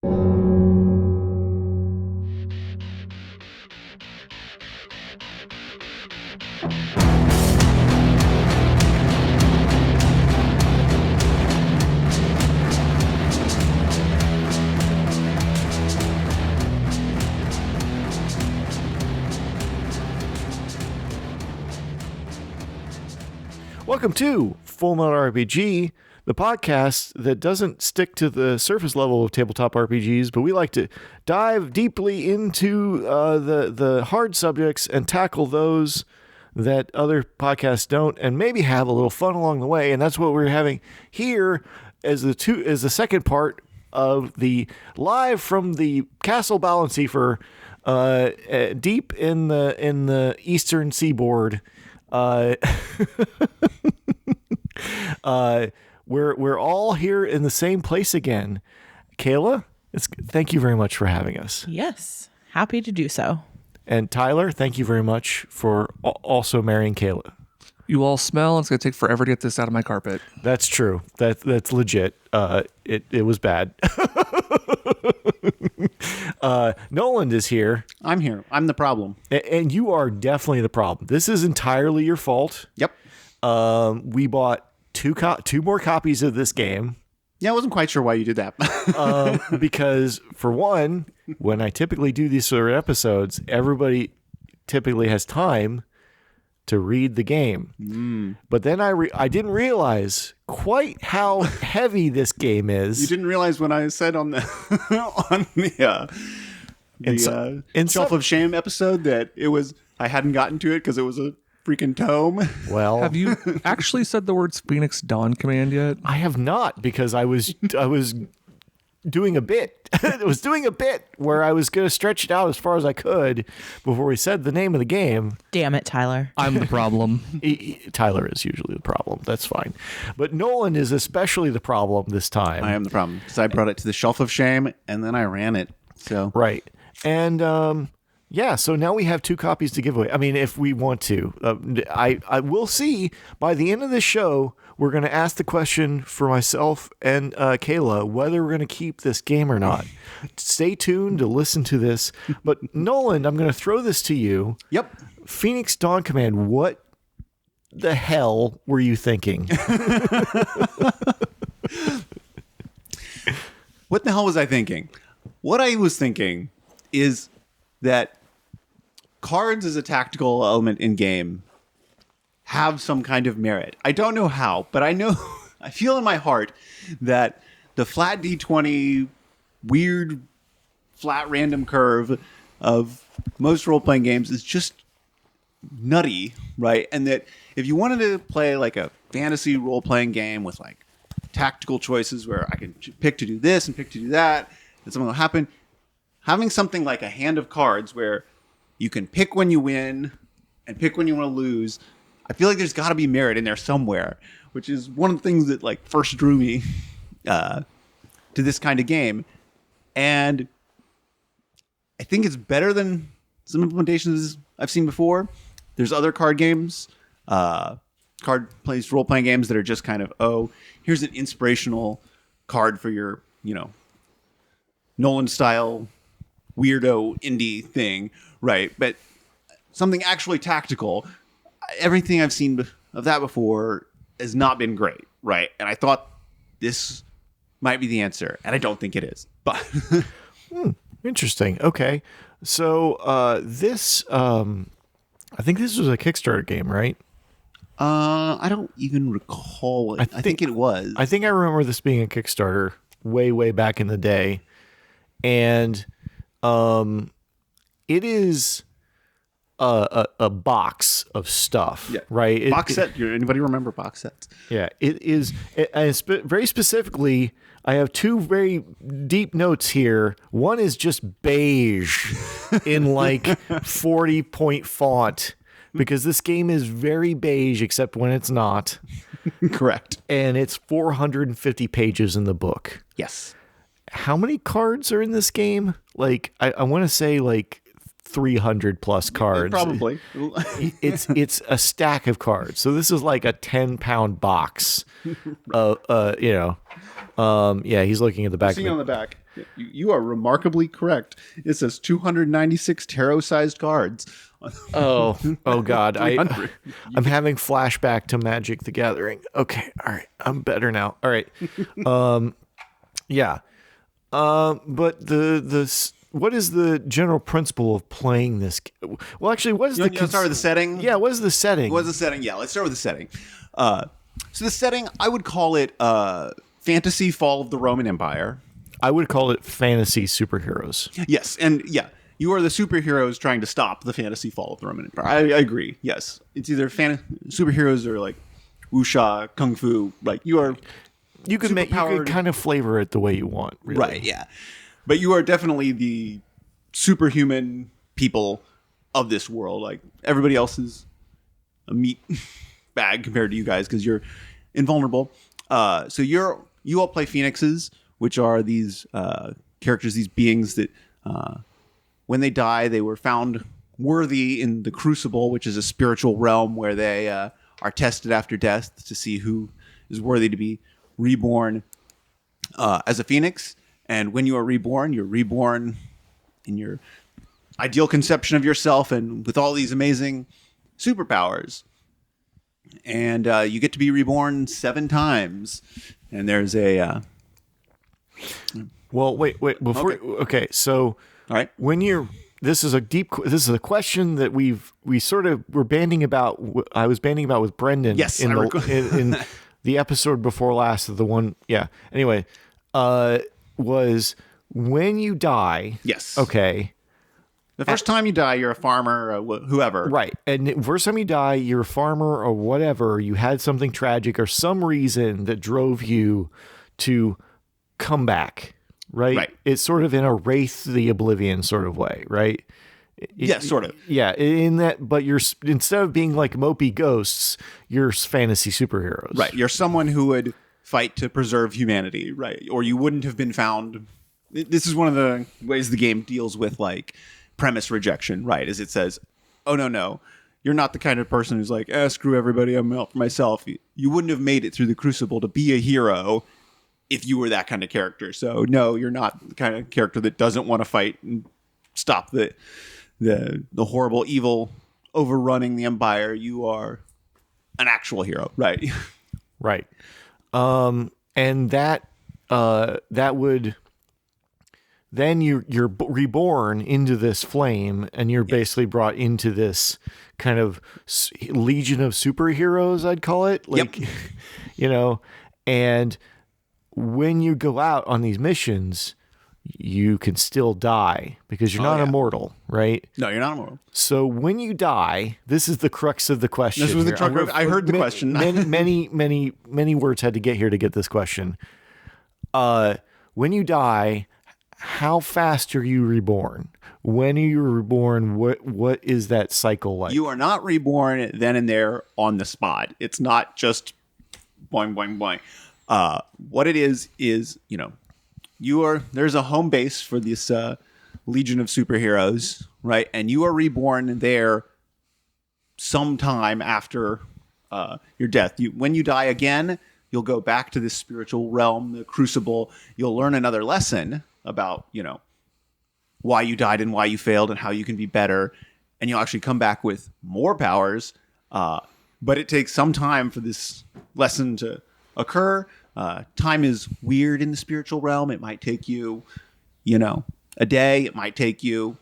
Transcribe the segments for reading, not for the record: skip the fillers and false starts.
Welcome to Full Metal RPG, the podcast that doesn't stick to the surface level of tabletop RPGs, but we like to dive deeply into the hard subjects and tackle those that other podcasts don't, and maybe have a little fun along the way. And that's what we're having here as the second part of the live from the Castle Balanceifer, deep in the eastern seaboard. We're all here in the same place again. Kayla, thank you very much for having us. Yes, happy to do so. And Tyler, thank you very much for also marrying Kayla. You all smell. It's going to take forever to get this out of my carpet. That's true. That's legit. It was bad. Noland is here. I'm here. I'm the problem. And you are definitely the problem. This is entirely your fault. Yep. We bought two more copies of this game. Yeah, I wasn't quite sure why you did that. Because, for one, when I typically do these sort of episodes, everybody typically has time to read the game. But then I didn't realize quite how heavy this game is. You didn't realize when I said on the Shelf of Shame episode that I hadn't gotten to it because it was a freaking tome. Well, have you actually said the words Phoenix Dawn Command yet? I have not, because I was doing a bit. I was doing a bit where I was going to stretch it out as far as I could before we said the name of the game. Damn it, Tyler. I'm the problem. Tyler is usually the problem. That's fine. But Nolan is especially the problem this time. I am the problem because I brought it to the Shelf of Shame and then I ran it. So right. And yeah, so now we have two copies to give away. I mean, if we want to. I will see by the end of this show, we're going to ask the question for myself and Kayla whether we're going to keep this game or not. Stay tuned to listen to this. But Nolan, I'm going to throw this to you. Yep. Phoenix Dawn Command, what the hell were you thinking? What the hell was I thinking? What I was thinking is that cards as a tactical element in game have some kind of merit. I don't know how, but I feel in my heart that the flat D20 weird flat random curve of most role-playing games is just nutty, right? And that if you wanted to play like a fantasy role-playing game with like tactical choices where I can pick to do this and pick to do that, and something will happen, having something like a hand of cards where you can pick when you win and pick when you want to lose, I feel like there's got to be merit in there somewhere, which is one of the things that like first drew me to this kind of game. And I think it's better than some implementations I've seen before. There's other card games, role playing games that are just kind of, oh, here's an inspirational card for your, Noland style weirdo indie thing, right? But something actually tactical. Everything I've seen of that before has not been great, right? And I thought this might be the answer, and I don't think it is. But Interesting. Okay, so this, I think this was a Kickstarter game, right? I don't even recall. I think it was. I think I remember this being a Kickstarter way back in the day, and it is a box of stuff, right? Box set. Anybody remember box sets? Yeah, it is. Very specifically, I have two very deep notes here. One is just beige in like 40-point font, because this game is very beige except when it's not. Correct. And it's 450 pages in the book. Yes. How many cards are in this game? Like, I want to say like 300 plus cards. Probably. It's a stack of cards. So this is like a 10-pound box. Yeah, he's looking at the back. Seeing on the back. You are remarkably correct. It says 296 tarot-sized cards. Oh God! 300. I'm having flashback to Magic the Gathering. Okay, all right, I'm better now. All right, yeah. But what is the general principle of playing this? Well, actually, what is You want to start with the setting? Yeah, what is the setting? What is the setting? Yeah, let's start with the setting. So the setting, I would call it fantasy fall of the Roman Empire. I would call it fantasy superheroes. Yes, and yeah, you are the superheroes trying to stop the fantasy fall of the Roman Empire. I agree. Yes, it's either superheroes or like wuxia, kung fu. Like you could kind of flavor it the way you want. Really. Right? Yeah, but you are definitely the superhuman people of this world. Like everybody else is a meat bag compared to you guys because you're invulnerable. So you all play phoenixes, which are these characters, these beings that when they die, they were found worthy in the Crucible, which is a spiritual realm where they are tested after death to see who is worthy to be reborn as a phoenix. And when you are reborn, you're reborn in your ideal conception of yourself and with all these amazing superpowers. And you get to be reborn 7 times. And there's a... Well, wait. Before, okay. So, all right. This is a question that we're banding about. I was banding about with Brendan. Yes, in the episode before last of the one. Yeah. Anyway, was when you die. Yes. Okay. The first time you die, you're a farmer, or whoever. Right. And the first time you die, you're a farmer or whatever. You had something tragic or some reason that drove you to come back. Right. It's sort of in a Wraith the Oblivion sort of way. Right. Yeah, sort of. Yeah. In that, but you're, instead of being like mopey ghosts, you're fantasy superheroes. Right. You're someone who would fight to preserve humanity. Right. Or you wouldn't have been found. This is one of the ways the game deals with like premise rejection, right? As it says, oh, no, you're not the kind of person who's like, screw everybody, I'm out for myself. You wouldn't have made it through the Crucible to be a hero if you were that kind of character. So no, you're not the kind of character that doesn't want to fight and stop the horrible evil overrunning the Empire. You are an actual hero, right? Right. And that would... Then you're reborn into this flame, and you're basically brought into this kind of legion of superheroes, I'd call it. Like, and when you go out on these missions, you can still die because you're not immortal, right? No, you're not immortal. So when you die, this is the crux of the question. This was the crux. I heard the question. Many words had to get here to get this question. When you die, how fast are you reborn? When are you reborn? What is that cycle like? You are not reborn then and there on the spot. It's not just boing, boing, boing. What it is, there's a home base for this legion of superheroes, right? And you are reborn there sometime after your death. When you die again, you'll go back to this spiritual realm, the Crucible. You'll learn another lesson about, why you died and why you failed and how you can be better. And you'll actually come back with more powers. But it takes some time for this lesson to occur. Time is weird in the spiritual realm. It might take you, a day. It might take you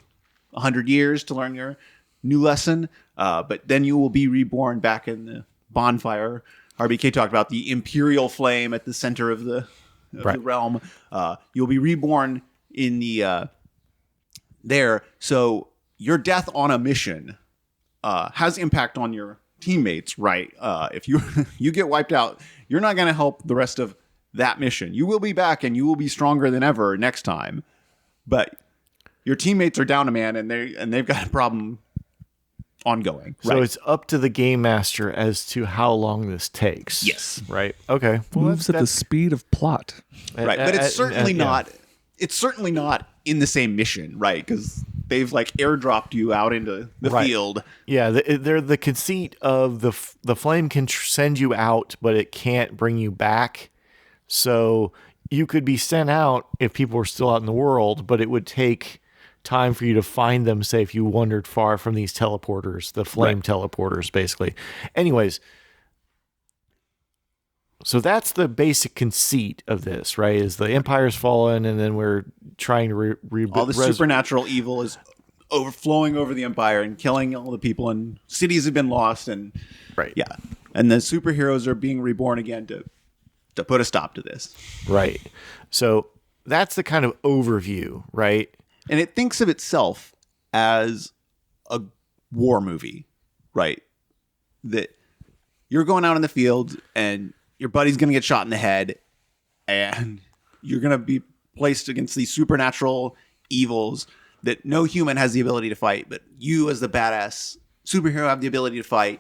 100 years to learn your new lesson. But then you will be reborn back in the bonfire. RBK talked about the imperial flame at the center of the realm. You'll be reborn in the there. So your death on a mission has impact on your teammates, right? If you get wiped out, you're not going to help the rest of that mission. You will be back and you will be stronger than ever next time. But your teammates are down a man and they've got a problem ongoing. So it's up to the game master as to how long this takes. Yes. Right. Okay. Well, moves at the speed of plot. Right. But it's certainly not. It's certainly not in the same mission, right? Because they've like airdropped you out into the field. Yeah. They're the conceit of the flame can send you out, but it can't bring you back. So you could be sent out if people were still out in the world, but it would take time for you to find them, say, if you wandered far from these teleporters, the flame teleporters, basically. Anyways, so that's the basic conceit of this, right? Is the Empire's fallen, and then we're trying to rebuild. All the supernatural evil is overflowing over the Empire and killing all the people, and cities have been lost, and and the superheroes are being reborn again to put a stop to this. Right. So that's the kind of overview, right? And it thinks of itself as a war movie, right? That you're going out in the field and your buddy's going to get shot in the head and you're going to be placed against these supernatural evils that no human has the ability to fight, but you as the badass superhero have the ability to fight.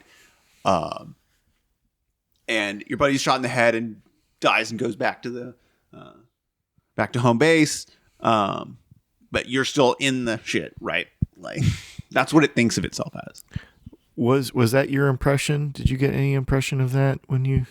And your buddy's shot in the head and dies and goes back to home base. But you're still in the shit, right? Like that's what it thinks of itself as. Was that your impression? Did you get any impression of that when you?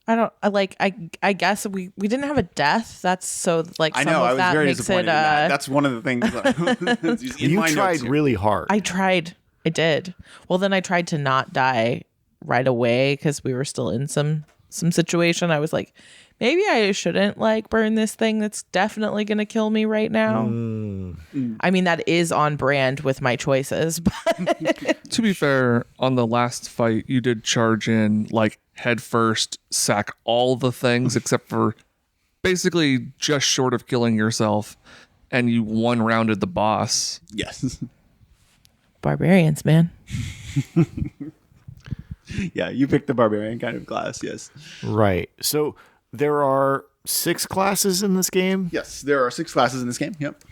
I guess we didn't have a death. That's so like I some know. of I was that very makes disappointed it. in that. That's one of the things. That in You my tried notes here. really hard. I tried. I did. Well, then I tried to not die right away because we were still in some situation. I was like, maybe I shouldn't like burn this thing that's definitely going to kill me right now. I mean, that is on brand with my choices. But To be fair, on the last fight, you did charge in like head first, sack all the things except for basically just short of killing yourself, and you one-rounded the boss. Yes. barbarians, man. Yeah, you picked the barbarian kind of class. Yes. Right. So there are 6 classes in this game. Yes, there are 6 classes in this game. Yep.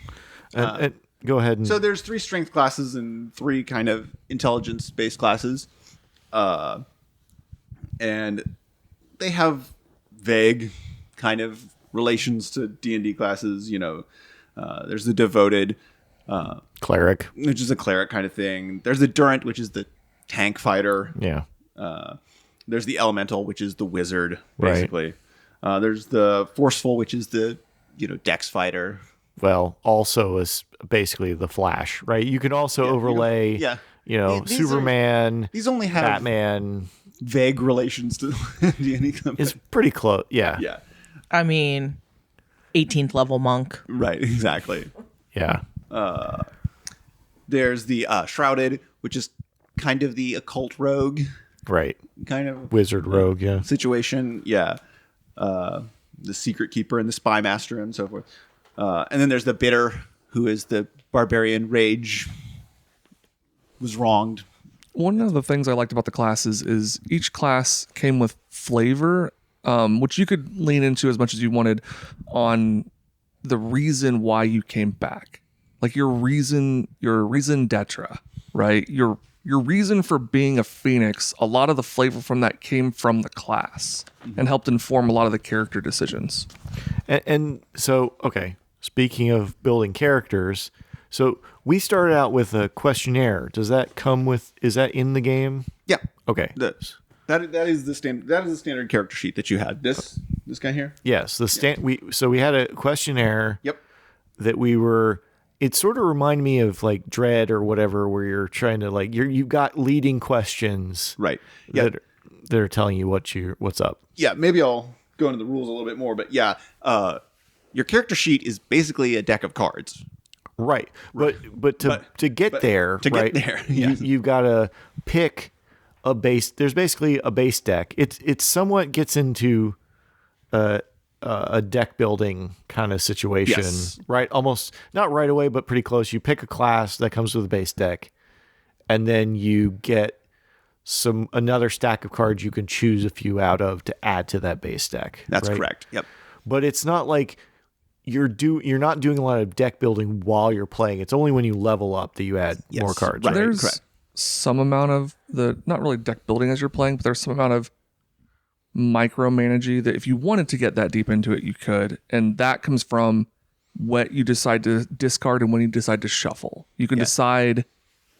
And go ahead. And So there's 3 strength classes and 3 kind of intelligence-based classes. And they have vague kind of relations to D&D classes. You know, there's the devoted, cleric. which is a cleric kind of thing. There's the durant, which is the tank fighter. Yeah. There's the elemental, which is the wizard, Right. basically. There's the forceful, which is the dex fighter. Well, also is basically the Flash, right? You can also overlay, yeah. you know, These Superman, These only have Batman. vague relations to D&D. It's pretty close. Yeah. Yeah, I mean, 18th level monk. right, exactly. Yeah. There's the shrouded, which is kind of the occult rogue Right. kind of Wizard rogue. Yeah. situation. Yeah. The secret keeper and the spy master and so forth. And then there's the bitter, who is the barbarian rage, was wronged. One of the things I liked about the classes is each class came with flavor, which you could lean into as much as you wanted on the reason why you came back. Like your reason d'etre, right? Your reason for being a phoenix, a lot of the flavor from that came from the class and helped inform a lot of the character decisions. And so, okay, speaking of building characters, so we started out with a questionnaire. Does that come with, is that in the game? Yeah. Okay. That is the standard character sheet that you had. This guy here? Yes. We had a questionnaire Yep. that we were, it sort of reminded me of like Dread or whatever, where you're trying to like, you've got leading questions. Right. Yeah. That are telling you what's up. Yeah, maybe I'll go into the rules a little bit more, but yeah, your character sheet is basically a deck of cards. Right. But to get there, yes. you've got to pick a base. There's basically a base deck. It somewhat gets into a deck building kind of situation, Yes. right? Almost not right away, but pretty close. You pick a class that comes with a base deck, and then you get another stack of cards you can choose a few out of to add to that base deck. That's right? correct. Yep. But it's not like you're not doing a lot of deck building while you're playing. It's only when you level up that you add Yes. more cards. Right. Right? There's correct. some amount of not really deck building as you're playing, but there's some amount of micromanaging that if you wanted to get that deep into it, you could. And that comes from what you decide to discard and when you decide to shuffle. You can decide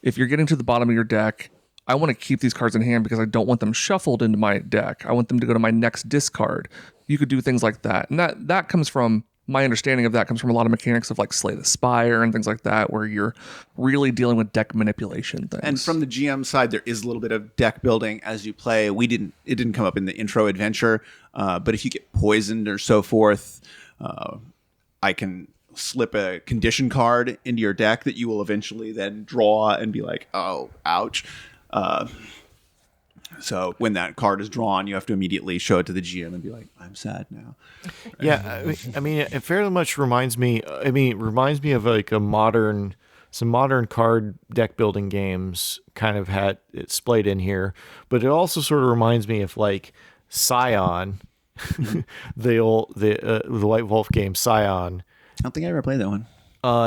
if you're getting to the bottom of your deck, I want to keep these cards in hand because I don't want them shuffled into my deck. I want them to go to my next discard. You could do things like that. And that comes from, my understanding of that comes from a lot of mechanics of like Slay the Spire and things like that, where you're really dealing with deck manipulation things. And from the GM side, there is a little bit of deck building as you play. It didn't come up in the intro adventure, but if you get poisoned or so forth, I can slip a condition card into your deck that you will eventually then draw and be like, oh, ouch. So when that card is drawn, you have to immediately show it to the GM and be like, I'm sad now. Yeah, I mean, it fairly much reminds me. I mean, it reminds me of like some modern card deck building games kind of had it splayed in here, but it also sort of reminds me of like Scion, the White Wolf game Scion. I don't think I ever played that one.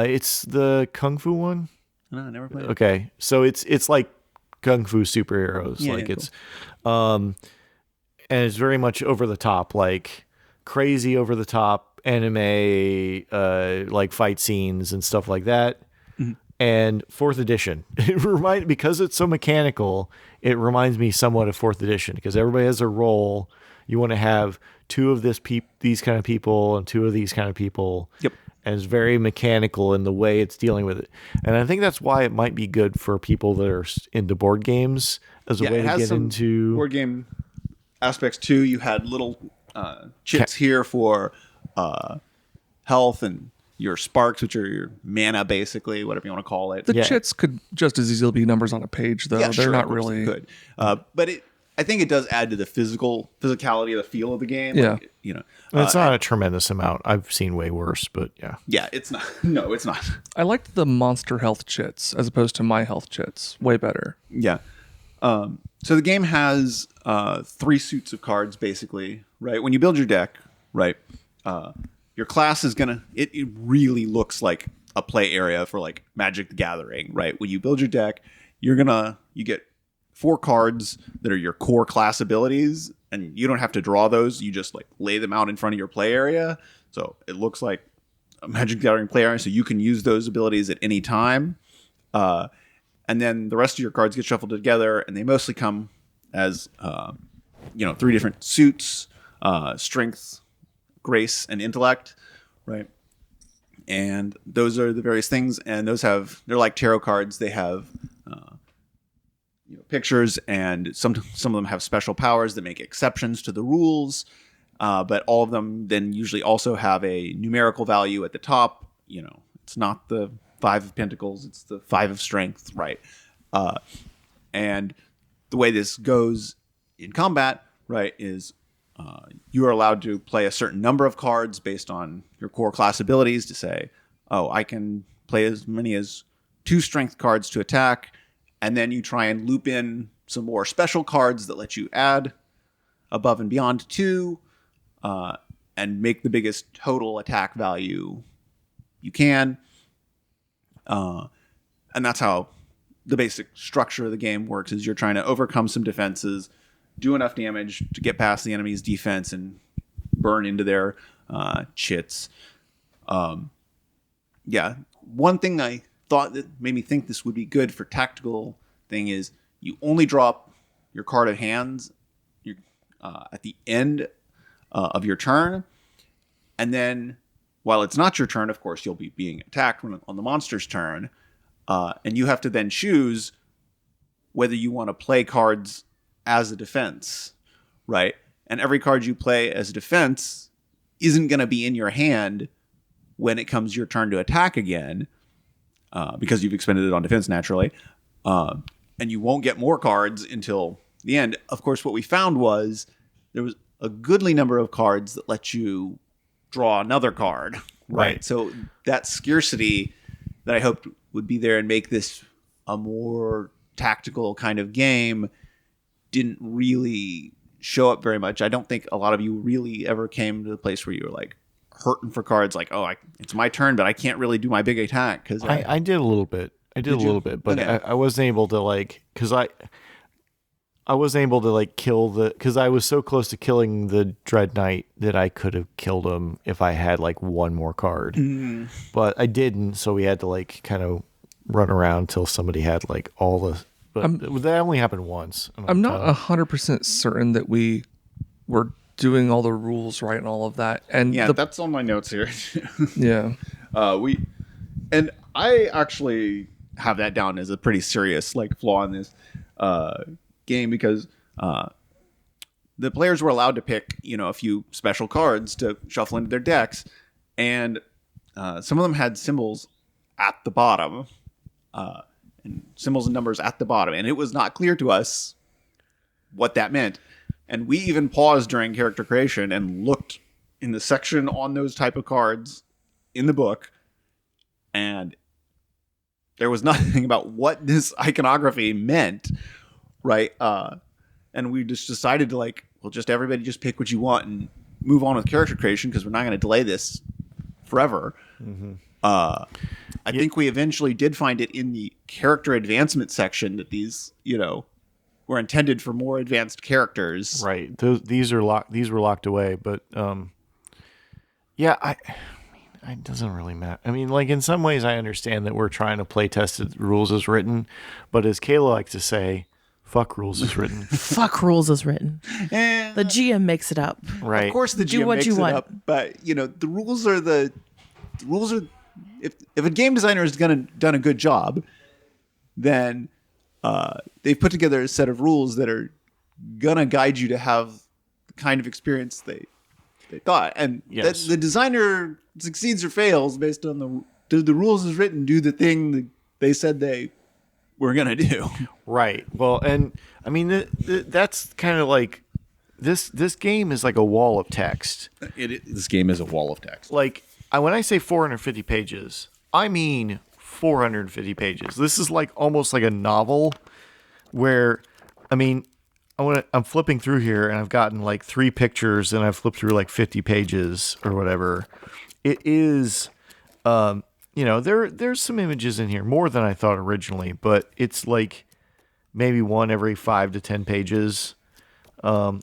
It's the Kung Fu one. No, I never played it. Okay, so it's like Kung Fu superheroes. Yeah, like yeah, it's, and it's very much over the top, like crazy over the top anime, like fight scenes and stuff like that. Mm-hmm. And fourth edition, because it's so mechanical, it reminds me somewhat of fourth edition because everybody has a role. You want to have two of these kind of people and two of these kind of people. Yep. And it's very mechanical in the way it's dealing with it. And I think that's why it might be good for people that are into board games as a way it to has get some into board game aspects too. You had little chits here for health and your sparks, which are your mana, basically, whatever you want to call it. The Yeah. chits could just as easily be numbers on a page, though. Yeah, They're sure, not of course really they could. But I think it does add to the physicality of the feel of the game. Yeah. Like, you know, it's not a tremendous amount. I've seen way worse, but yeah. yeah, it's not. No, it's not. I liked the monster health chits as opposed to my health chits. Way better. Yeah. So the game has 3 suits of cards, basically, right? When you build your deck, right, your class is going to... It really looks like a play area for, like, Magic the Gathering, right? When you build your deck, you get 4 cards that are your core class abilities, and you don't have to draw those. You just, like, lay them out in front of your play area. So it looks like a Magic the Gathering play area, so you can use those abilities at any time. And then the rest of your cards get shuffled together, and they mostly come as, 3 different suits, strength, grace, and intellect, right? And those are the various things, and they're like tarot cards. They have pictures, and some of them have special powers that make exceptions to the rules, but all of them then usually also have a numerical value at the top. It's not the 5 of Pentacles, it's the 5 of Strength, right? And the way this goes in combat, right, is you are allowed to play a certain number of cards based on your core class abilities to say, oh, I can play as many as 2 strength cards to attack, and then you try and loop in some more special cards that let you add above and beyond 2, and make the biggest total attack value you can. And that's how the basic structure of the game works, is you're trying to overcome some defenses, do enough damage to get past the enemy's defense and burn into their chits. One thing I thought that made me think this would be good for tactical thing is you only drop your card of hands at the end of your turn, and then while it's not your turn, of course, you'll be being attacked on the monster's turn, and you have to then choose whether you want to play cards as a defense, right? And every card you play as a defense isn't going to be in your hand when it comes your turn to attack again, because you've expended it on defense naturally, and you won't get more cards until the end. Of course, what we found was there was a goodly number of cards that let you draw another card, right? So that scarcity that I hoped would be there and make this a more tactical kind of game didn't really show up very much. I don't think a lot of you really ever came to the place where you were like hurting for cards, like, oh, it's my turn, but I can't really do my big attack. Because I did a little bit. But Okay. I wasn't able to, like, because I wasn't able to, like, because I was so close to killing the Dread Knight that I could have killed him if I had, like, one more card. But I didn't, so we had to, like, kind of run around till somebody had, like, all the but that only happened once. I'm not 100% certain that we were doing all the rules right and all of that. And Yeah, that's on my notes here. yeah. And I actually have that down as a pretty serious flaw in this game because the players were allowed to pick a few special cards to shuffle into their decks, and some of them had symbols at the bottom, and symbols and numbers at the bottom, and it was not clear to us what that meant. And we even paused during character creation and looked in the section on those type of cards in the book, and there was nothing about what this iconography meant, right? And we just decided to just everybody just pick what you want and move on with character creation because we're not going to delay this forever. Mm-hmm. I think we eventually did find it in the character advancement section that these, were intended for more advanced characters. Right. These were locked away, but yeah, it doesn't really matter. I mean, in some ways I understand that we're trying to play test the rules as written, but as Kayla likes to say, fuck rules as written. Fuck rules as written. The GM makes it up. Right. Of course the GM makes it up, but the rules are if a game designer has done a good job, then they've put together a set of rules that are gonna guide you to have the kind of experience they thought, and yes. the designer succeeds or fails based on the rules as written do the thing that they said they were gonna do. Right. Well, and I mean that's kind of this game is like a wall of text. This game is a wall of text. When I say 450 pages, I mean 450 pages. This is almost like a novel where, I mean, I'm flipping through here and I've gotten 3 pictures and I've flipped through 50 pages or whatever. It is, there's some images in here, more than I thought originally, but it's maybe one every 5 to 10 pages,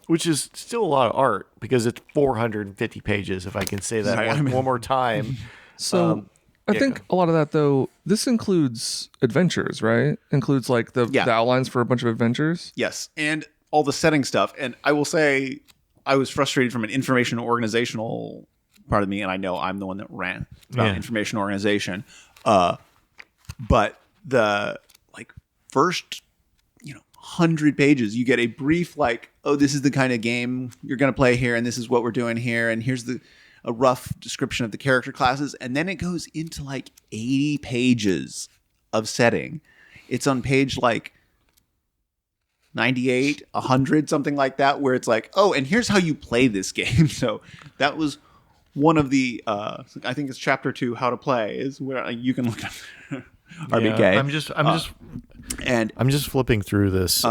which is still a lot of art because it's 450 pages, if I can say that one more time. So I think a lot of that, though, this includes adventures, right? Includes the outlines for a bunch of adventures. Yes, and all the setting stuff. And I will say I was frustrated from an information organizational part of me, and I know I'm the one that ran about information organization. But the first 100 pages, you get a brief oh, this is the kind of game you're going to play here, and this is what we're doing here, and here's a rough description of the character classes, and then it goes into 80 pages of setting. It's on page 98, 100, something like that, where it's oh, and here's how you play this game. So that was one of the I think it's chapter 2, how to play, is where you can look up RBK. I'm just flipping through this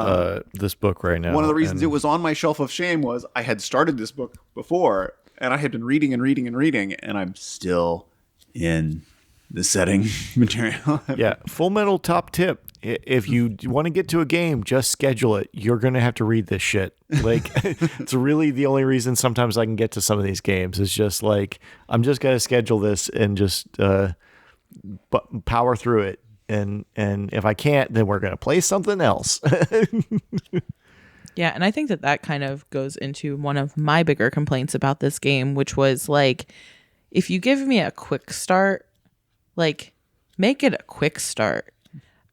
this book right now. One of the reasons it was on my shelf of shame was I had started this book before, and I had been reading and reading and reading, and I'm still in the setting material. Yeah, Full Metal top tip. If you want to get to a game, just schedule it. You're going to have to read this shit. It's really the only reason sometimes I can get to some of these games. It's just I'm just going to schedule this and just power through it. And if I can't, then we're going to play something else. Yeah, and I think that kind of goes into one of my bigger complaints about this game, which was if you give me a quick start, make it a quick start.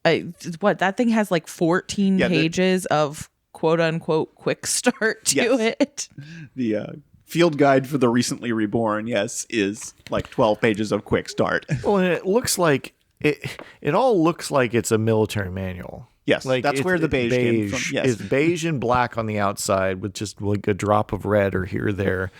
That thing has 14 pages of quote unquote quick start to it. The field guide for the recently reborn, is 12 pages of quick start. Well, and it looks like it all looks like it's a military manual. Yes, that's where the beige came from. Yes. It's beige and black on the outside with just a drop of red or here or there.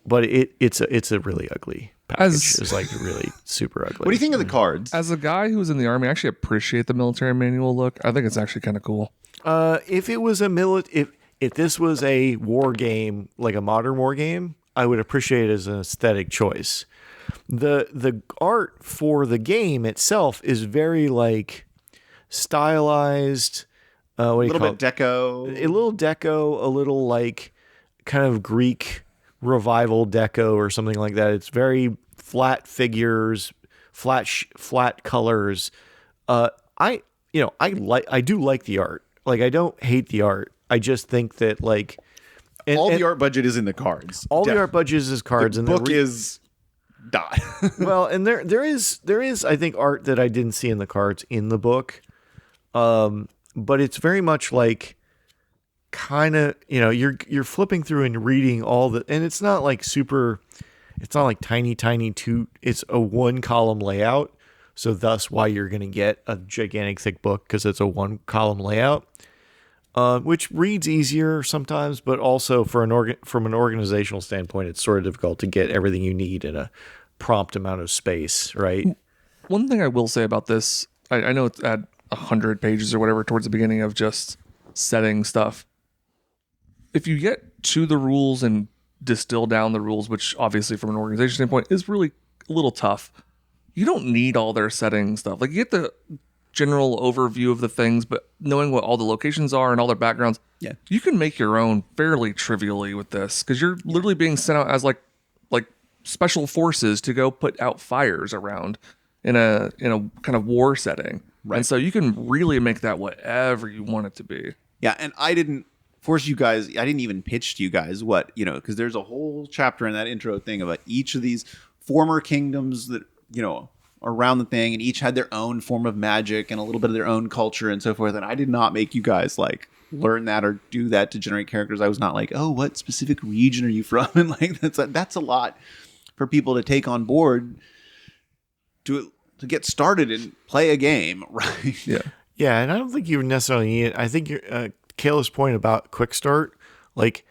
But it's a really ugly package. It's really super ugly. What do you think of the cards? As a guy who was in the Army, I actually appreciate the military manual look. I think it's actually kind of cool. If it was if this was a war game, like a modern war game, I would appreciate it as an aesthetic choice. The art for the game itself is very stylized, a little bit deco, a little kind of Greek revival deco or something like that. It's very flat figures, flat colors. I do like the art. Like, I don't hate the art. I just think that like all the art budget is in the cards. All the art budget is cards, the and book is dot. well, and there is I think art that I didn't see in the cards in the book, but it's very much like kind of you're flipping through and reading all the, and it's not like super, it's not like tiny it's a 1-column layout, so thus why you're gonna get a gigantic thick book, because it's a 1-column layout. Which reads easier sometimes, but also from an organizational standpoint, it's sort of difficult to get everything you need in a prompt amount of space, right? One thing I will say about this, I know it's at 100 pages or whatever towards the beginning of just setting stuff. If you get to the rules and distill down the rules, which obviously from an organization standpoint is really a little tough, you don't need all their setting stuff. Like, you get the general overview of the things, but knowing what all the locations are and all their backgrounds, you can make your own fairly trivially with this, because you're literally being sent out as like special forces to go put out fires around in a kind of war setting, right? And so you can really make that whatever you want it to be. Yeah, and I didn't force you guys. I didn't even pitch to you guys what, because there's a whole chapter in that intro thing about each of these former kingdoms that around the thing, and each had their own form of magic and a little bit of their own culture and so forth. And I did not make you guys like learn that or do that to generate characters. I was not like, oh, what specific region are you from? And like that's a lot for people to take on board to get started and play a game, right? Yeah, and I don't think you necessarily need it. I think Kayla's point about quick start, like,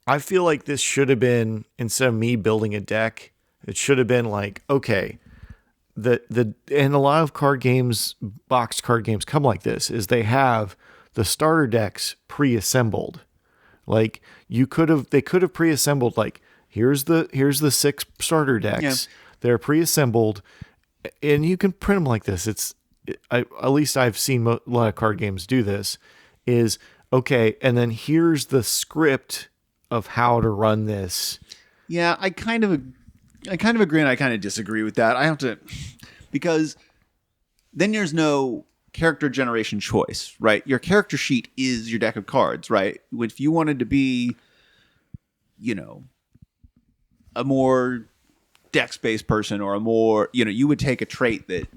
I feel like this should have been, instead of me building a deck, it should have been like, okay, and a lot of card games, boxed card games come like this, is they have the starter decks pre-assembled. Like, they could have pre-assembled, like, here's the 6 starter decks. Yeah. They're pre-assembled, and you can print them like this. At least I've seen a lot of card games do this, is okay, and then here's the script of how to run this. Yeah, I kind of agree, and I kind of disagree with that. I have to, because then there's no character generation choice, right? Your character sheet is your deck of cards, right? If you wanted to be, a more dex-based person, or a more, you would take a trait that,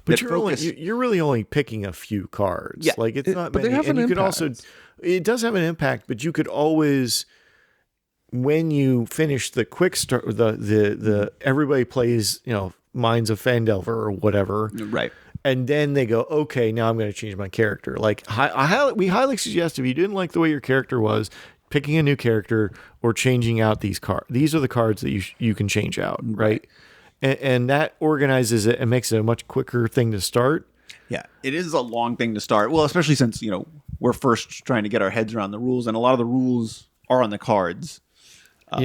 But you're really only picking a few cards. Yeah. Like, it's not but many. they have and an you could impact. also, it does have an impact, but you could always, when you finish the quick start, the everybody plays, Minds of Phandelver or whatever, right? And then they go, okay, now I'm going to change my character. Like, we highly suggest, if you didn't like the way your character was, picking a new character or changing out these cards. These are the cards that you can change out, right? And that organizes it and makes it a much quicker thing to start. Yeah, it is a long thing to start. Well, especially since, we're first trying to get our heads around the rules, and a lot of the rules are on the cards,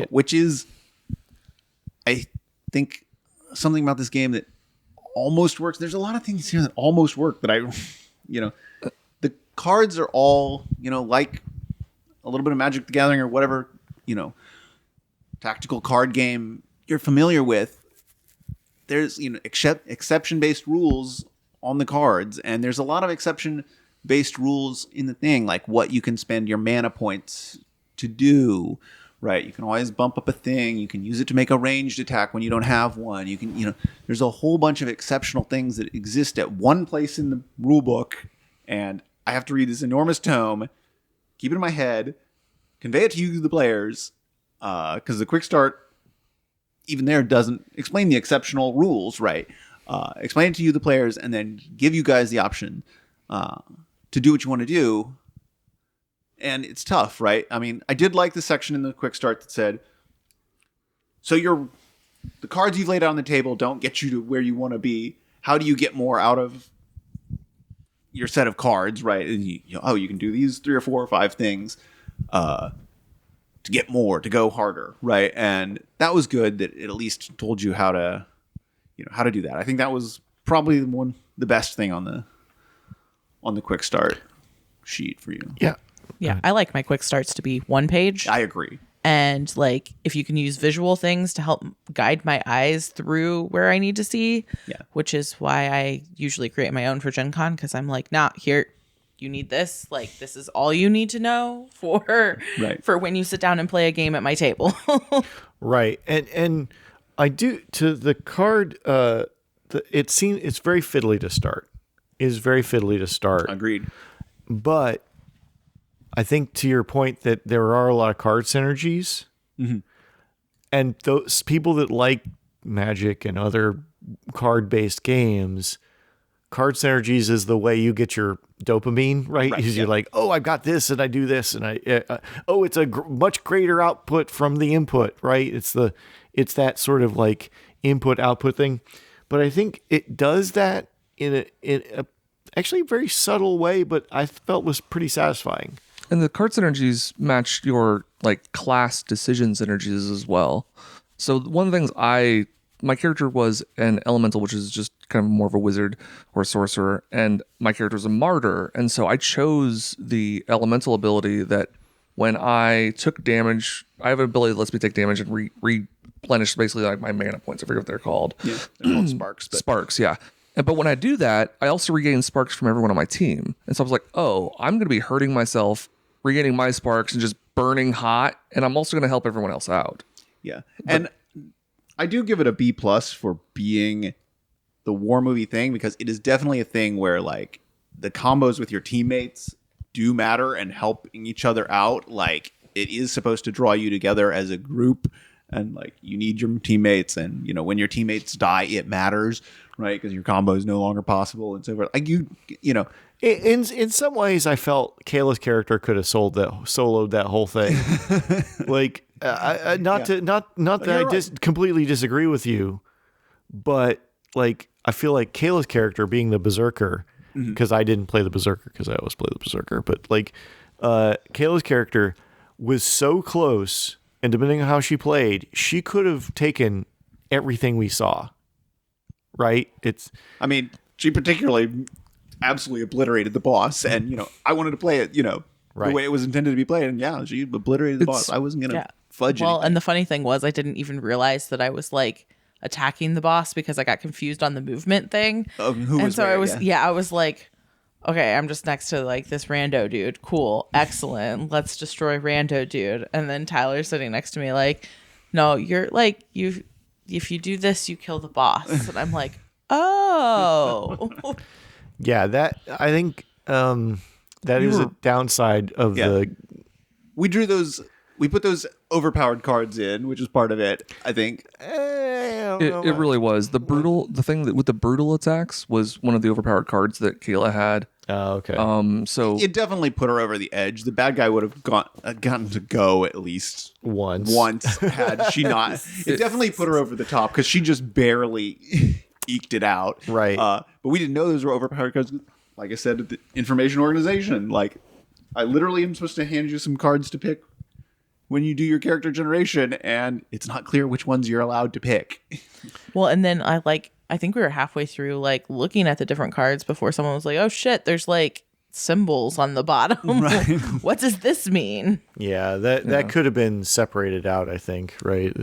which is, I think, something about this game that almost works. There's a lot of things here that almost work, but the cards are all, like a little bit of Magic the Gathering or whatever, tactical card game you're familiar with. There's, exception-based rules on the cards, and there's a lot of exception-based rules in the thing, like what you can spend your mana points to do, right? You can always bump up a thing. You can use it to make a ranged attack when you don't have one. You can, there's a whole bunch of exceptional things that exist at one place in the rule book, and I have to read this enormous tome, keep it in my head, convey it to you, the players, because the quick start, even there, doesn't explain the exceptional rules, right? Explain it to you, the players, and then give you guys the option to do what you want to do. And it's tough, right? I mean, I did like the section in the quick start that said, so the cards you've laid out on the table don't get you to where you want to be. How do you get more out of your set of cards, right? And you can do these 3 or 4 or 5 things to get more, to go harder, right? And that was good that it at least told you how to do that. I think that was probably the best thing on the quick start sheet for you. Yeah. Yeah, I like my quick starts to be 1 page. I agree. And like if you can use visual things to help guide my eyes through where I need to see, which is why I usually create my own for Gen Con, because I'm like, nah, here, you need this. Like this is all you need to know for when you sit down and play a game at my table. Right. And I do to the card it's very fiddly to start. It is very fiddly to start. Agreed. But I think to your point that there are a lot of card synergies, and those people that like Magic and other card-based games, card synergies is the way you get your dopamine, right? Because you're like, oh, I've got this, and I do this, and it's a much greater output from the input, right? It's that sort of like input-output thing. But I think it does that in a actually very subtle way, but I felt was pretty satisfying. And the card synergies match your like class decision synergies as well. So one of the things my character was an elemental, which is just kind of more of a wizard or a sorcerer, and my character was a martyr. And so I chose the elemental ability that when I took damage, I have an ability that lets me take damage and replenish basically like my mana points. I forget what they're called. Yeah, they're called sparks. Sparks, yeah. But when I do that, I also regain sparks from everyone on my team. And so I was like, oh, I'm going to be hurting myself, regaining my sparks and just burning hot. And I'm also going to help everyone else out. Yeah. And I do give it a B+ for being the war movie thing, because it is definitely a thing where like the combos with your teammates do matter and helping each other out. Like it is supposed to draw you together as a group, and like you need your teammates, and when your teammates die, it matters, right? Because your combo is no longer possible and so forth. Like in some ways, I felt Kayla's character could have soloed that whole thing. Like, not that I completely disagree with you, but like I feel like Kayla's character being the berserker, because I didn't play the berserker because I always play the berserker, but like Kayla's character was so close, and depending on how she played, she could have taken everything we saw. Right? She particularly absolutely obliterated the boss, and I wanted to play it, the way it was intended to be played, and she obliterated the boss. I wasn't gonna fudge it. Well, and the funny thing was, I didn't even realize that I was like attacking the boss because I got confused on the movement thing. I was like, okay, I'm just next to like this rando dude. Cool, excellent. Let's destroy rando dude. And then Tyler's sitting next to me like, no, you're like if you do this, you kill the boss. And I'm like, oh. Yeah, that I think that is a downside of the. We put those overpowered cards in, which is part of it, I think. It really was. The thing that with the brutal attacks was one of the overpowered cards that Kayla had. Oh, okay. So it definitely put her over the edge. The bad guy would have gotten to go at least once had she not. It definitely put her over the top because she just barely eked it out. Right. But we didn't know those were overpowered cards. Like I said, at the information organization, like I literally am supposed to hand you some cards to pick when you do your character generation, and it's not clear which ones you're allowed to pick. Well, and then I think we were halfway through like looking at the different cards before someone was like, oh shit, there's like symbols on the bottom. Right. What does this mean? Yeah, that could have been separated out, I think, right?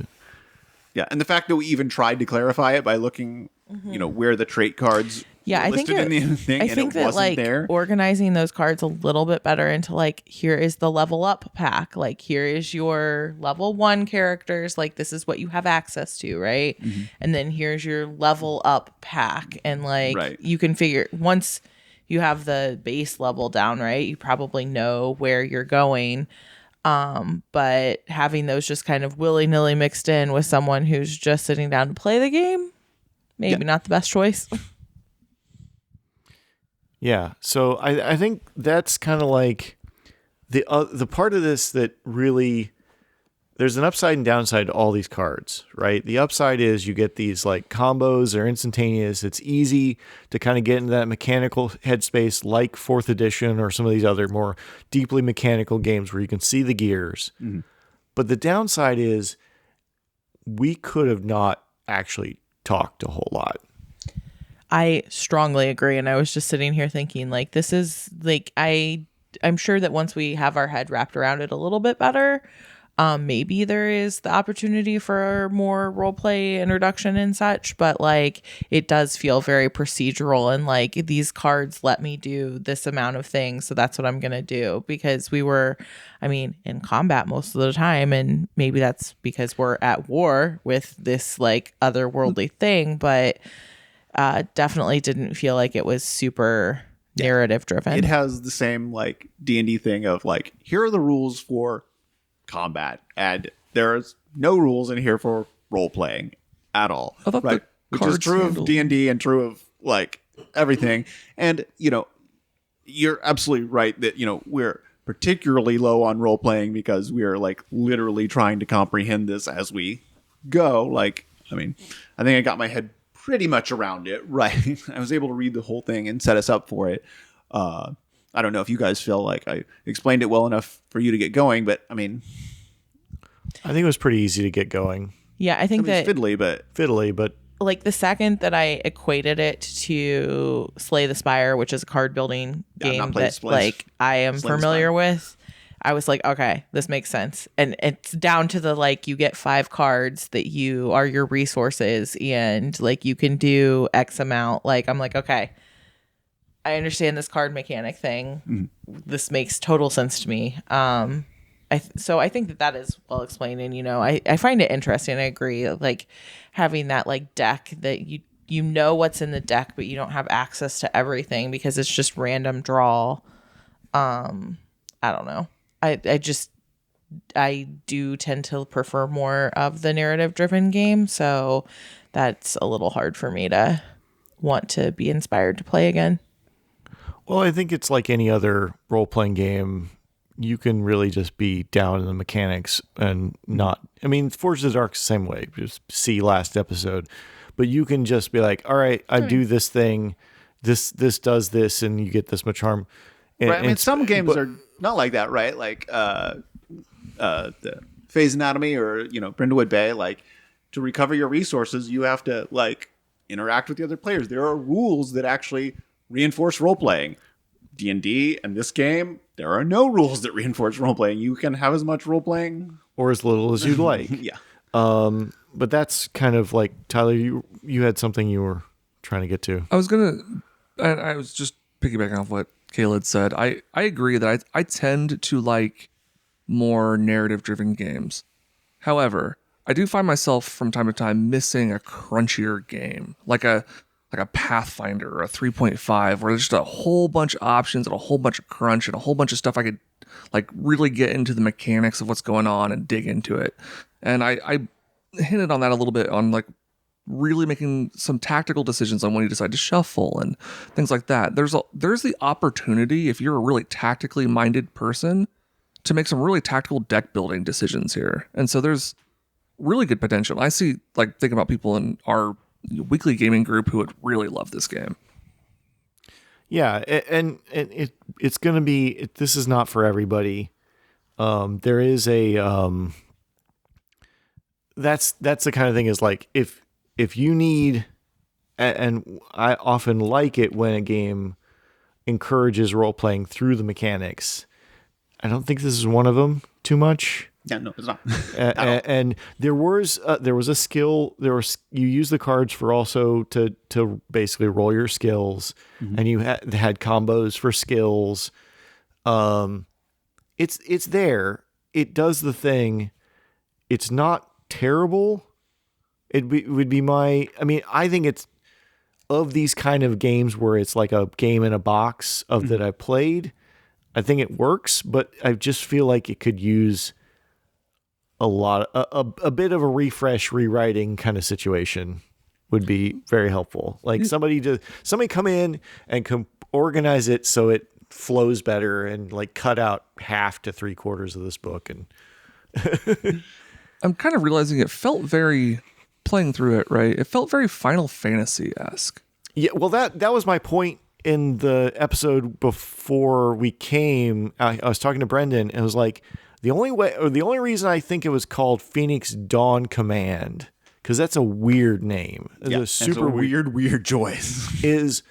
Yeah, and the fact that we even tried to clarify it by looking, where the trait cards I think listed in the thing, I and think it that wasn't like there. organizing those cards a little bit better into like, here is the level up pack. Like here is your level 1 characters. Like this is what you have access to, right? Mm-hmm. And then here's your level up pack. And like you can figure once you have the base level down, right? You probably know where you're going. But having those just kind of willy-nilly mixed in with someone who's just sitting down to play the game, maybe not the best choice. Yeah, so I think that's kind of like the part of this that really, there's an upside and downside to all these cards, right? The upside is you get these like combos, they're instantaneous. It's easy to kind of get into that mechanical headspace like 4th edition or some of these other more deeply mechanical games where you can see the gears. Mm-hmm. But the downside is we could have not actually talked a whole lot. I strongly agree. And I was just sitting here thinking like, this is like, I'm sure that once we have our head wrapped around it a little bit better, maybe there is the opportunity for more role play introduction and such, but like it does feel very procedural, and like these cards let me do this amount of things, so that's what I'm gonna do, because we were, I mean, in combat most of the time, and maybe that's because we're at war with this like otherworldly thing, but definitely didn't feel like it was super narrative driven. It has the same like D&D thing of like, here are the rules for combat, and there's no rules in here for role playing at all, I thought right? the Which is cards true handled- of D&D and true of like everything. And you're absolutely right that we're particularly low on role playing because we are like literally trying to comprehend this as we go. Like, I mean, I think I got my head pretty much around it, right? I was able to read the whole thing and set us up for it. I don't know if you guys feel like I explained it well enough for you to get going, but I mean, I think it was pretty easy to get going. Yeah, I think it's that Fiddly, but like the second that I equated it to Slay the Spire, which is a card building Yeah, I've game not played that Slay- like I am Slay the familiar Spire. with, I was like, okay, this makes sense. And it's down to the like you get 5 cards that you are your resources, and like you can do X amount. Like I'm like, okay, I understand this card mechanic thing. This makes total sense to me. So I think that is well explained, and I find it interesting. I agree, like having that like deck that you know what's in the deck, but you don't have access to everything because it's just random draw. I don't know. I do tend to prefer more of the narrative driven game, so that's a little hard for me to want to be inspired to play again. well, I think it's like any other role-playing game. You can really just be down in the mechanics and not. I mean, Forge of the Dark's the same way. Just see last episode, but you can just be like, all right, I do this thing. This does this, and you get this much harm. And, right. I mean, and- some games but- are not like that, right? Like the Phase Anatomy or Brindlewood Bay. Like, to recover your resources, you have to like interact with the other players. There are rules that actually reinforce role playing. D&D and this game, there are no rules that reinforce role playing. You can have as much role playing or as little as you'd like. Yeah. But that's kind of like, Tyler, you had something you were trying to get to. I was just piggybacking off what Kayla had said. I agree that I tend to like more narrative driven games. However, I do find myself from time to time missing a crunchier game, like a Pathfinder or a 3.5, where there's just a whole bunch of options and a whole bunch of crunch and a whole bunch of stuff I could like really get into the mechanics of what's going on and dig into it. And I hinted on that a little bit on like really making some tactical decisions on when you decide to shuffle and things like that. There's the opportunity, if you're a really tactically minded person, to make some really tactical deck building decisions here. And so there's really good potential. I see, like, thinking about people in our weekly gaming group who would really love this game. Yeah, and it's going to be. This is not for everybody. There is a. That's the kind of thing is like if you need, and I often like it when a game encourages role playing through the mechanics. I don't think this is one of them too much. Yeah, no, it's not. And there was a skill. You use the cards for also to basically roll your skills, and you had combos for skills. It's there. It does the thing. It's not terrible. Would be my. I mean, I think it's of these kind of games where it's like a game in a box of that I played. I think it works, but I just feel like it could use a bit of a refresh, rewriting kind of situation would be very helpful. Like somebody come in and organize it so it flows better and like cut out half to 3/4 of this book. And I'm kind of realizing it felt very, playing through it, right? It felt very Final Fantasy-esque. yeah, well, that was my point in the episode before we came. I was talking to Brendan, and it was like, the only reason I think it was called Phoenix Dawn Command, because that's a weird name. It's a super weird choice. is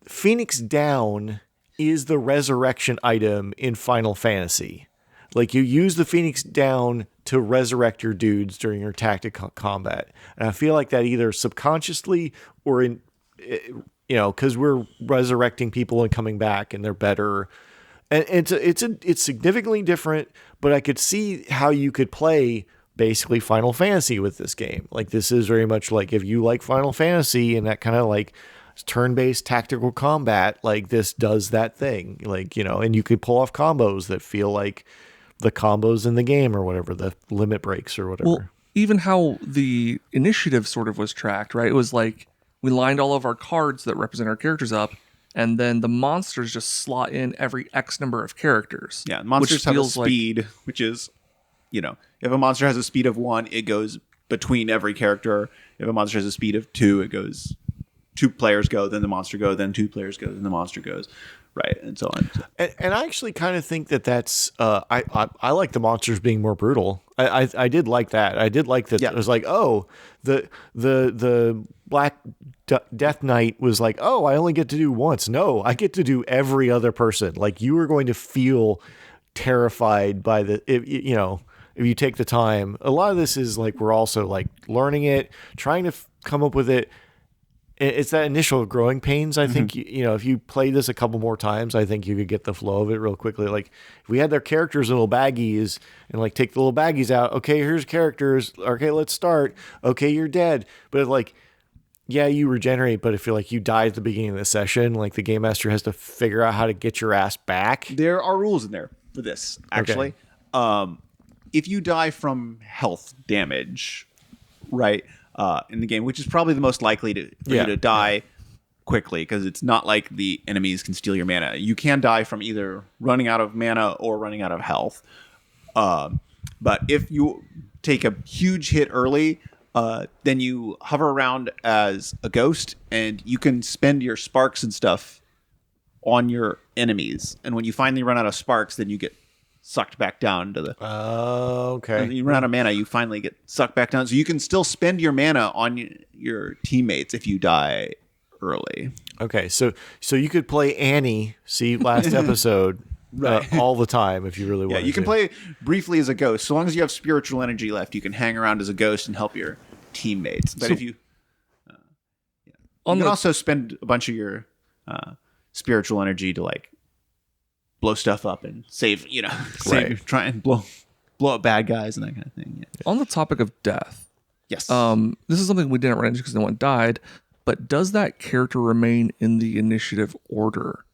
Phoenix Down is the resurrection item in Final Fantasy. Like you use the Phoenix down to resurrect your dudes during your tactical combat. And I feel like that either subconsciously or in, because we're resurrecting people and coming back and they're better. And it's significantly different, but I could see how you could play basically Final Fantasy with this game. Like this is very much like if you like Final Fantasy and that kind of like turn-based tactical combat, like this does that thing. Like, and you could pull off combos that feel like the combos in the game or whatever, the limit breaks or whatever. Well, even how the initiative sort of was tracked, right? It was like we lined all of our cards that represent our characters up, and then the monsters just slot in every X number of characters. Yeah, monsters have a speed, which is, if a monster has a speed of 1, it goes between every character. If a monster has a speed of 2, it goes 2 players go, then the monster go, then 2 players go, then the monster goes, right, and so on. And I actually kind of think that's I like the monsters being more brutal. I did like that. I did like that. Yeah. It was like, oh, the Black Death Knight was like, oh, I only get to do once. No, I get to do every other person. Like you are going to feel terrified by if you take the time. A lot of this is like we're also like learning it, trying to come up with it. It's that initial growing pains. I think, if you play this a couple more times, I think you could get the flow of it real quickly. Like if we had their characters in little baggies and like take the little baggies out. Okay, here's characters. Okay, let's start. Okay, you're dead. But like, yeah, you regenerate. But if you're like you die at the beginning of the session, like the game master has to figure out how to get your ass back. There are rules in there for this, actually. Okay. If you die from health damage, right, in the game, which is probably the most likely for you to die quickly, because it's not like the enemies can steal your mana. You can die from either running out of mana or running out of health. But if you take a huge hit early, then you hover around as a ghost, and you can spend your sparks and stuff on your enemies. And when you finally run out of sparks, then you get sucked back down to the... okay. And you run out of mana, you finally get sucked back down. So you can still spend your mana on your teammates if you die early. Okay, so you could play Annie, see last episode, all the time if you really want to. Yeah, you can play briefly as a ghost. So long as you have spiritual energy left, you can hang around as a ghost and help your teammates. But if you... you can also spend a bunch of your spiritual energy to like blow stuff up and save, try and blow up bad guys and that kind of thing. Yeah. On the topic of death, yes. This is something we didn't run into because no one died, but does that character remain in the initiative order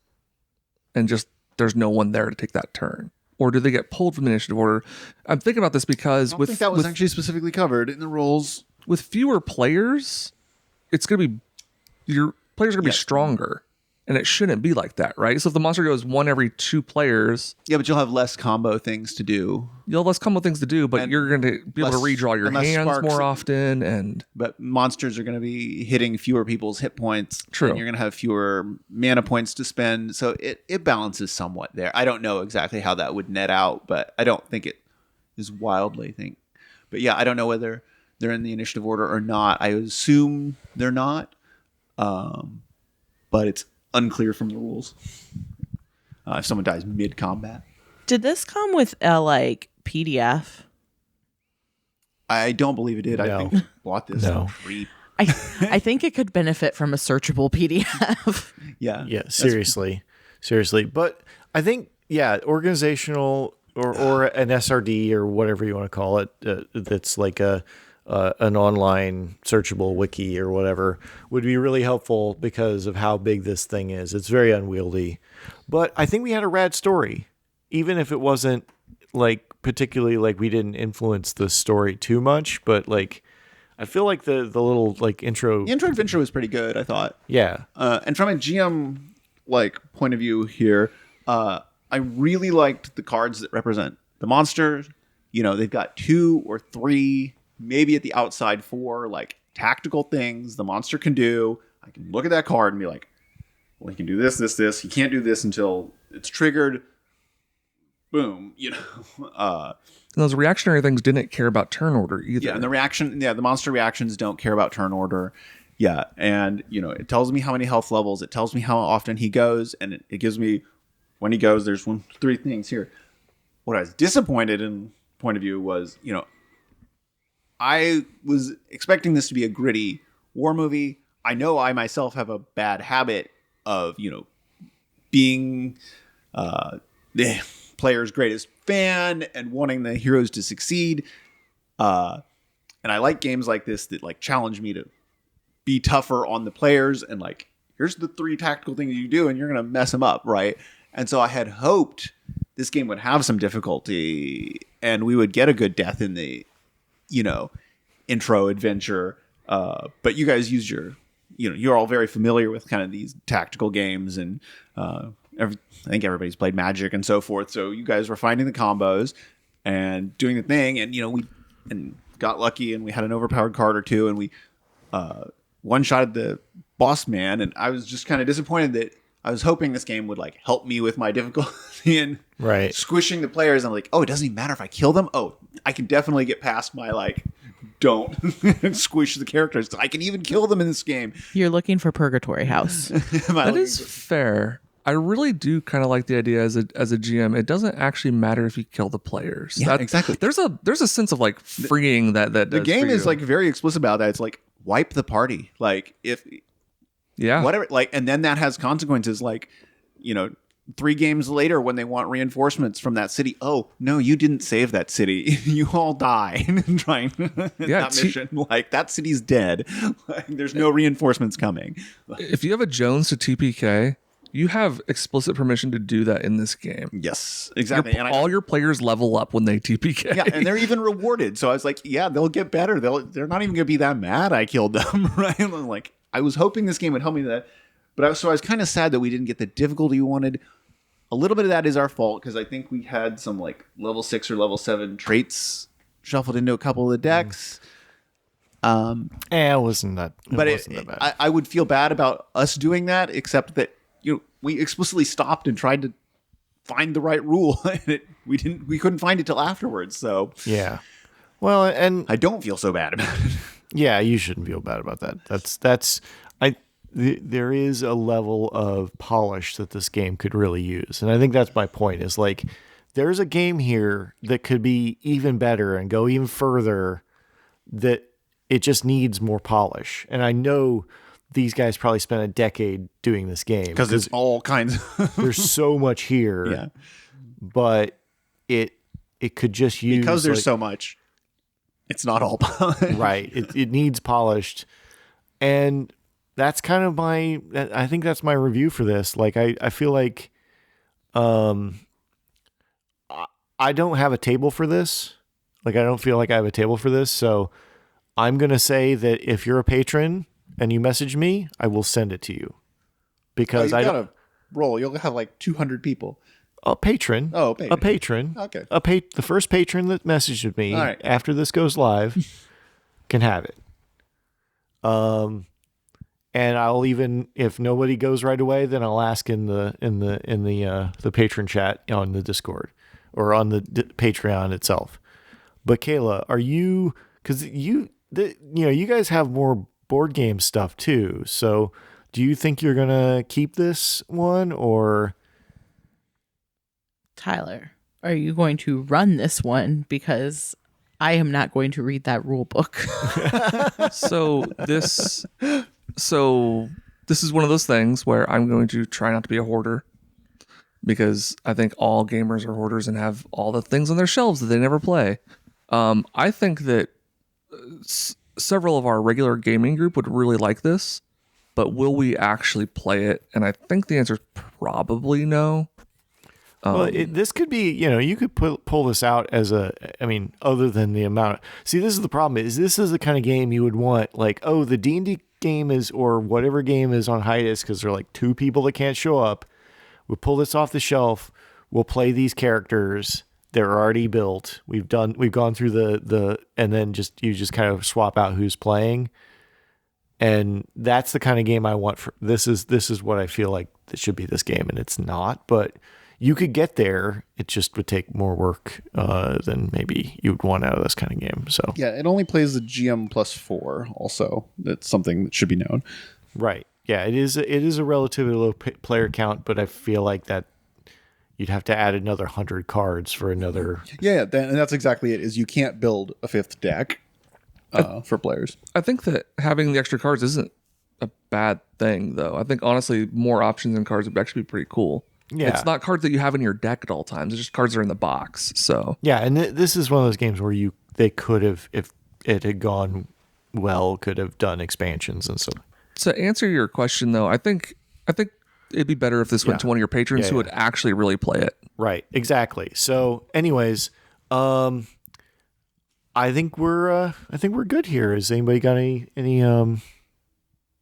and just there's no one there to take that turn? Or do they get pulled from the initiative order? I'm thinking about this because I think that was actually specifically covered in the rules. With fewer players, it's going to be, your players are going to be stronger. And it shouldn't be like that, right? So if the monster goes 1 every 2 players... Yeah, but you'll have less combo things to do. You'll have less combo things to do, but you're going to be able to redraw your hands more often. But monsters are going to be hitting fewer people's hit points. True. And you're going to have fewer mana points to spend. So it balances somewhat there. I don't know exactly how that would net out, but I don't think it is wildly thing. But yeah, I don't know whether they're in the initiative order or not. I assume they're not. But it's unclear from the rules. If someone dies mid-combat. Did this come with a PDF? I don't believe it did. No. I think we bought this No. for free. I think it could benefit from a searchable PDF. Yeah. Yeah, seriously. But I think, organizational or an SRD or whatever you want to call it, that's like an online searchable wiki or whatever would be really helpful because of how big this thing is. It's very unwieldy, but I think we had a rad story, even if it wasn't like particularly like we didn't influence the story too much, but like I feel like the little like intro. The intro adventure was pretty good, I thought. Yeah. And from a GM point of view here, I really liked the cards that represent the monster. They've got 2 or 3, maybe at the outside 4, tactical things the monster can do. I can look at that card and be like, well, he can do this, this, this. He can't do this until it's triggered. Boom. Those reactionary things didn't care about turn order either. Yeah, and the monster reactions don't care about turn order. Yeah, and it tells me how many health levels. It tells me how often he goes, and it gives me when he goes. There's 3 things here. what I was disappointed in point of view was, I was expecting this to be a gritty war movie. I know I myself have a bad habit of, being the player's greatest fan and wanting the heroes to succeed. And I like games like this that like challenge me to be tougher on the players and like, here's the 3 tactical things you do and you're going to mess them up, right? And so I had hoped this game would have some difficulty and we would get a good death in the, intro adventure. But you guys used you're all very familiar with kind of these tactical games and I think everybody's played Magic and so forth. So you guys were finding the combos and doing the thing. And, we got lucky and we had an overpowered card or two and we one-shotted the boss man. And I was just kind of disappointed that I was hoping this game would like help me with my difficulty and squishing the players. I'm like, oh, it doesn't even matter if I kill them. Oh, I can definitely get past my like, don't squish the characters. I can even kill them in this game. You're looking for Purgatory House. That is fair. I really do kind of like the idea as a GM. It doesn't actually matter if you kill the players. Yeah, exactly. There's a sense of like freeing that the game is like very explicit about that. It's like wipe the party. Like if whatever, like, and then that has consequences. Like 3 games later when they want reinforcements from that city. Oh no, you didn't save that city. You all die trying that mission. Like that city's dead. Like, there's no reinforcements coming. If you have a Jones to TPK, you have explicit permission to do that in this game. Yes, exactly. And all your players level up when they TPK. Yeah, and they're even rewarded. So I was like, yeah, they'll get better. They're not even going to be that mad I killed them, right? Like I was hoping this game would help me with that. But I was kind of sad that we didn't get the difficulty we wanted. A little bit of that is our fault because I think we had some like level 6 or level 7 traits shuffled into a couple of the decks. It wasn't that. Wasn't that bad. I would feel bad about us doing that, except that we explicitly stopped and tried to find the right rule, and we couldn't find it till afterwards. So yeah, well, and I don't feel so bad about it. Yeah, you shouldn't feel bad about that. There is a level of polish that this game could really use, and I think that's my point. Is like there's a game here that could be even better and go even further. That it just needs more polish, and I know these guys probably spent a decade doing this game because it's all kinds. There's so much here, yeah, but it could just use because there's so much. It's not all polished. Right. It needs polished, and that's kind of I think that's my review for this. Like I feel like, I don't have a table for this. Like I don't feel like I have a table for this, so I'm gonna say that if you're a patron and you message me, I will send it to you because I gotta roll. You'll have like 200 people. A patron. Oh, a patron. Okay. The first patron that messaged me after this goes live can have it. And I'll even if nobody goes right away, then I'll ask in the patron chat on the Discord or on the Patreon itself. But Kayla, are you? Because you guys have more board game stuff too. So do you think you're gonna keep this one or? Tyler, are you going to run this one? Because I am not going to read that rule book. So this is one of those things where I'm going to try not to be a hoarder because I think all gamers are hoarders and have all the things on their shelves that they never play. I think that several of our regular gaming group would really like this, but will we actually play it? And I think the answer is probably no. Well, this could be, you could pull this out as other than the amount. See, this is the problem this is the kind of game you would want, like, oh, the D&D game is, or whatever game is on hiatus because there are like 2 people that can't show up. We'll pull this off the shelf. We'll play these characters. They're already built. We've gone through and then you just kind of swap out who's playing. And that's the kind of game I want this is what I feel like it should be this game, and it's not, but you could get there. It just would take more work than maybe you would want out of this kind of game. So yeah, it only plays the GM +4. Also, that's something that should be known. Right. Yeah, it is a relatively low player count, but I feel like that you'd have to add another 100 cards for another. Yeah, and that's exactly it. Is you can't build a fifth deck for players. I think that having the extra cards isn't a bad thing, though. I think honestly, more options and cards would actually be pretty cool. Yeah. It's not cards that you have in your deck at all times. It's just cards that are in the box. So Yeah, and this is one of those games where they could have, if it had gone well, could have done expansions and stuff. to answer your question, though, I think it'd be better if this went to one of your patrons who would actually really play it. Right, exactly. So, anyways, I think we're good here. Has anybody got any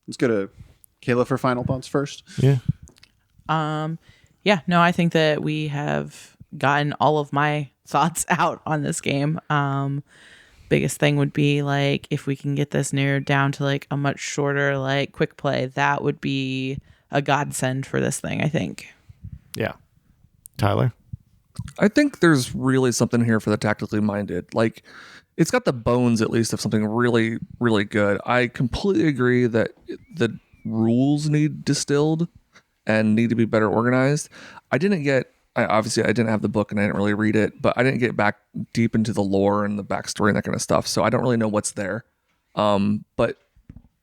Let's go to Kayla for final thoughts first. Yeah. Yeah, no, I think that we have gotten all of my thoughts out on this game. Biggest thing would be like if we can get this narrowed down to like a much shorter like quick play, that would be a godsend for this thing, I think. Yeah. Tyler? I think there's really something here for the tactically minded. Like, it's got the bones, at least, of something really, really good. I completely agree that the rules need distilled and need to be better organized. I didn't have the book and I didn't really read it, but I didn't get back deep into the lore and the backstory and that kind of stuff. So I don't really know what's there. But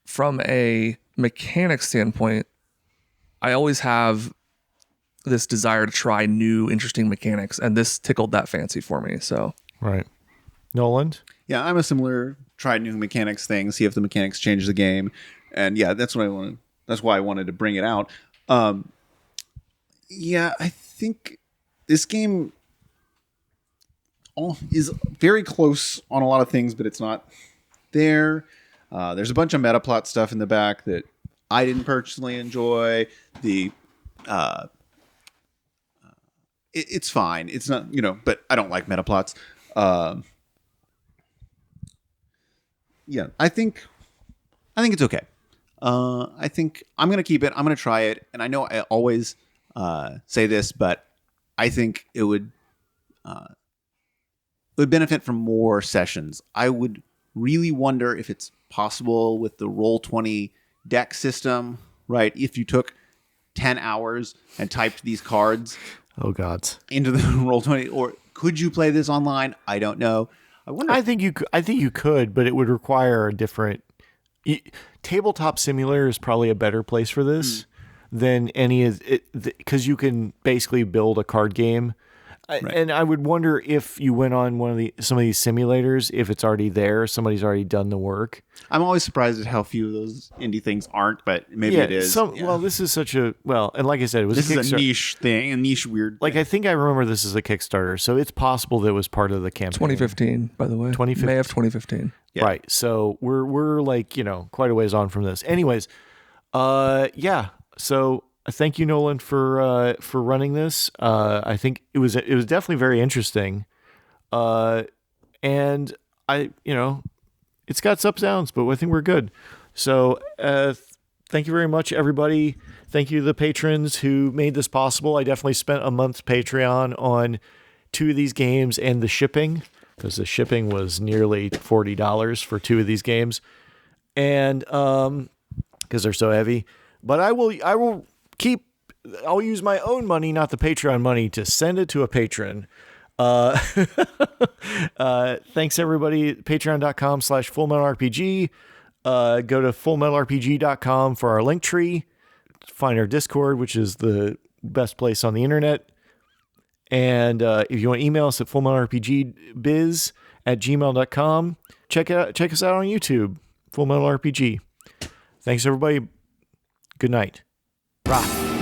from a mechanic standpoint, I always have this desire to try new, interesting mechanics, and this tickled that fancy for me. So, Right. Noland? Yeah, I'm a similar try new mechanics thing, see if the mechanics change the game. And yeah, that's what I wanted. That's why I wanted to bring it out. Yeah, I think this game is very close on a lot of things, but it's not there. There's a bunch of meta plot stuff in the back that I didn't personally enjoy. It's fine. It's not, but I don't like meta plots. Yeah, I think it's okay. I think I'm gonna keep it. I'm gonna try it, and I know I always say this, but I think it would benefit from more sessions. I would really wonder if it's possible with the Roll20 deck system, right? If you took 10 hours and typed these cards Oh, gods. into the Roll20, or could you play this online? I don't know. I wonder. I think you could, but it would require a different tabletop simulator is probably a better place for this than any of it, because you can basically build a card game. Right. And I would wonder if you went on some of these simulators, if it's already there, somebody's already done the work. I'm always surprised at how few of those indie things aren't, but maybe it is. Well, this is such a and like I said, it was This is a Kickstarter. niche thing, a niche weird. Like, I think I remember this is a Kickstarter, so it's possible that it was part of the campaign. 2015, by the way. 2015. May of 2015. Yeah. Right. So we're like, quite a ways on from this. Anyways, yeah. So thank you, Noland, for running this. I think it was definitely very interesting. And I, it's got its ups and downs, but I think we're good. So thank you very much, everybody. Thank you to the patrons who made this possible. I definitely spent a month's Patreon on 2 of these games and the shipping, because the shipping was nearly $40 for 2 of these games, and because they're so heavy. But I'll use my own money, not the Patreon money, to send it to a patron. Thanks everybody. Patreon.com/FullMetalRPG. Go to FullMetalRPG.com for our link tree. Find our Discord, which is the best place on the internet. And if you want to email us at FullMetalRPGbiz@gmail.com, check us out on YouTube, Full Metal RPG. Thanks everybody. Good night. Rock.